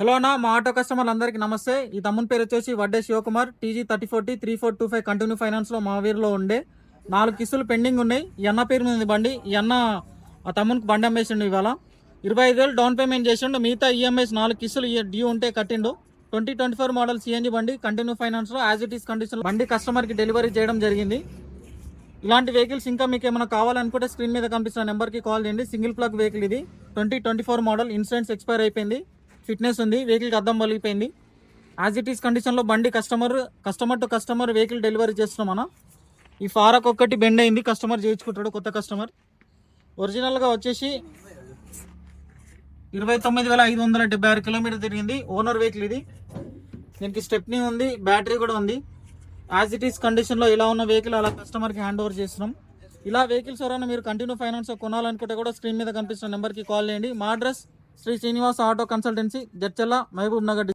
Hello అన్న, మా auto కస్టమర్లు అందరికీ నమస్తే. ఈ తమ్ముని పేరు వచ్చేసి వడ్డే శివకుమార్. టీజీ 3040 3425 కంటిన్యూ ఫైనాన్స్లో మా వీరిలో ఉండే 4 కిస్తులు పెండింగ్ ఉన్నాయి. ఈ అన్న పేరు మీద ఉంది బండి. ఈ అన్న ఆ తమ్మునికి బండి అమ్మేసిండు. ఇవాళ 25,000 డౌన్ పేమెంట్ చేసిండు. మిగతా ఈఎంఐస్ 4 కిస్తులు డ్యూ ఉంటే కట్టిండు. 2024 మోడల్ సిఎన్జి బండి కంటిన్యూ ఫైనాన్స్లో యాజ్ ఇట్ ఈస్ కండిషన్ బండి కస్టమర్కి డెలివరీ చేయడం జరిగింది. ఇలాంటి వెహికల్స్ ఇంకా మీకు ఏమైనా కావాలనుకుంటే స్క్రీన్ మీద కనిపిస్తున్న నెంబర్కి కాల్ చేయండి. సింగిల్ ప్లగ్ వెహికల్ ఇది. 2024 మోడల్. ఇన్సూరెన్స్ ఎక్స్పైర్ అయిపోయింది. ఫిట్నెస్ ఉంది. వెహికల్కి అద్దం పలిగిపోయింది. యాజ్ ఇట్ ఈస్ కండిషన్లో బండి customer to customer vehicle delivery చేస్తున్నాం అన్న. ఈ ఫారక్ ఒక్కటి బెండ్ అయింది. కస్టమర్ చేయించుకుంటాడు, కొత్త కస్టమర్. ఒరిజినల్గా వచ్చేసి 29,576 కిలోమీటర్ తిరిగింది. ఓనర్ వెహికల్ ఇది. దీనికి స్టెప్నీ ఉంది, బ్యాటరీ కూడా ఉంది. యాజ్ ఇట్ ఈస్ కండిషన్లో ఇలా ఉన్న వెహికల్ అలా కస్టమర్కి హ్యాండ్ ఓవర్ చేస్తున్నాం. ఇలా వెహికల్స్ ఎవరైనా మీరు కంటిన్యూ ఫైనాన్స్ కొనాలనుకుంటే కూడా స్క్రీన్ మీద కనిపిస్తున్న నెంబర్కి కాల్ చేయండి. మా address Shri Srinivas auto consultancy, Jadcherla, Mahabub Nagar.